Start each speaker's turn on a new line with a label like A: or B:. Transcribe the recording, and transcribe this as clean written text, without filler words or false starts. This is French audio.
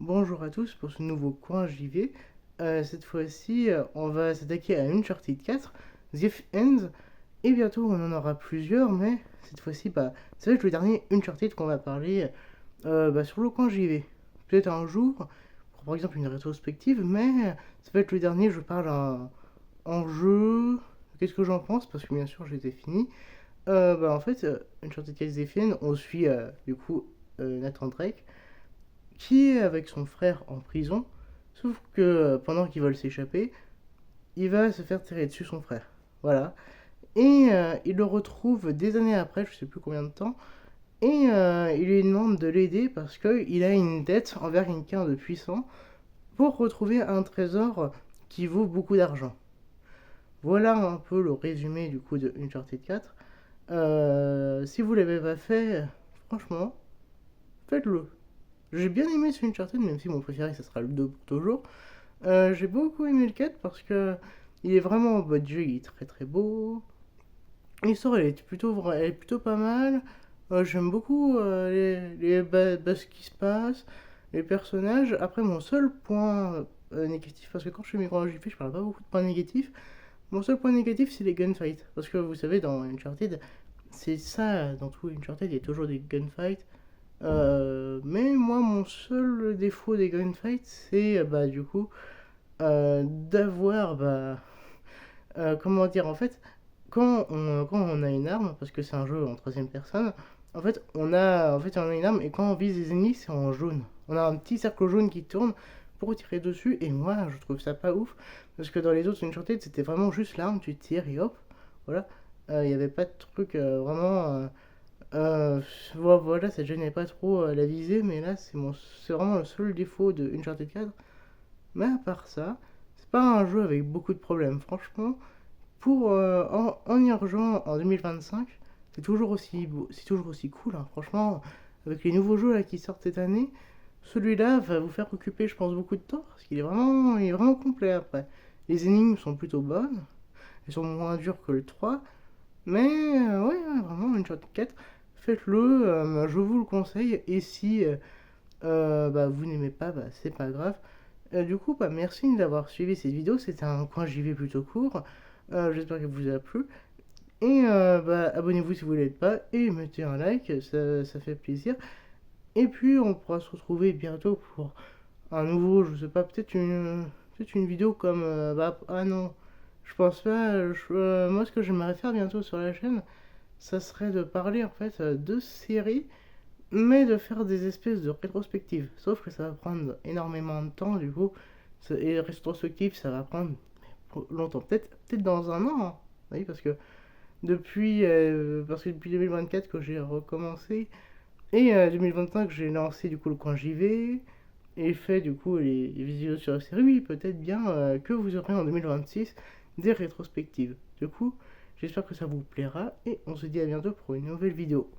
A: Bonjour à tous pour ce nouveau coin JV. Cette fois-ci, on va s'attaquer à Uncharted 4, The End, et bientôt on en aura plusieurs, mais cette fois-ci, ça va être le dernier Uncharted qu'on va parler sur le coin JV. Peut-être un jour, pour par exemple une rétrospective, mais ça va être le dernier, je parle en jeu. Qu'est-ce que j'en pense? Parce que bien sûr, j'étais fini. En fait, Uncharted 4 The End, on suit Nathan Drake qui est avec son frère en prison, sauf que pendant qu'ils veulent s'échapper, il va se faire tirer dessus son frère. Voilà. Et il le retrouve des années après, je sais plus combien de temps, et il lui demande de l'aider parce qu'il a une dette envers quelqu'un de puissant pour retrouver un trésor qui vaut beaucoup d'argent. Voilà un peu le résumé du coup de Uncharted 4. Si vous l'avez pas fait, franchement, faites-le. J'ai bien aimé ce Uncharted, même si mon préféré, ça sera le 2 pour toujours. J'ai beaucoup aimé le 4 parce que il est vraiment en budget, il est très très beau. L'histoire, elle est plutôt pas mal. J'aime beaucoup ce qui se passe, les personnages. Après, mon seul point négatif, parce que quand je fais mes grands JP, je parle pas beaucoup de points négatifs. Mon seul point négatif, c'est les gunfights. Parce que vous savez, dans Uncharted, c'est ça, dans tout Uncharted, il y a toujours des gunfights. Mais moi, mon seul défaut des gunfights, c'est d'avoir, comment dire, en fait, quand on a une arme, parce que c'est un jeu en troisième personne, on a une arme et quand on vise les ennemis, c'est en jaune. On a un petit cercle jaune qui tourne pour tirer dessus et moi, je trouve ça pas ouf parce que dans les autres Uncharted, c'était vraiment juste l'arme, tu tires et hop, voilà. Il n'y avait pas de truc euh, voilà, ça gênait pas trop la visée, mais là, c'est vraiment le seul défaut de Uncharted 4. Mais à part ça, c'est pas un jeu avec beaucoup de problèmes. Franchement, en y rejoignant en 2025, c'est toujours aussi cool. Hein. Franchement, avec les nouveaux jeux là, qui sortent cette année, celui-là va vous faire occuper, je pense, beaucoup de temps parce il est vraiment complet après. Les énigmes sont plutôt bonnes, elles sont moins dures que le 3, mais ouais, vraiment, Uncharted 4, faites-le, je vous le conseille. Et si vous n'aimez pas, c'est pas grave. Merci d'avoir suivi cette vidéo. C'était un coin JV plutôt court. J'espère qu'il vous a plu. Et abonnez-vous si vous ne l'êtes pas. Et mettez un like, ça fait plaisir. Et puis on pourra se retrouver bientôt pour un nouveau, je sais pas, peut-être une vidéo comme... ah non, je pense pas. Moi, ce que j'aimerais faire bientôt sur la chaîne, ça serait de parler en fait de séries mais de faire des espèces de rétrospectives. Sauf que ça va prendre énormément de temps, du coup. Et rétrospective, ça va prendre longtemps. Peut-être dans un an. Hein. Oui, parce que depuis 2024 que j'ai recommencé. Et 2025, j'ai lancé du coup le coin JV. Et fait du coup les vidéos sur la série. Oui, peut-être bien que vous aurez en 2026 des rétrospectives. Du coup, j'espère que ça vous plaira. Et on se dit à bientôt pour une nouvelle vidéo.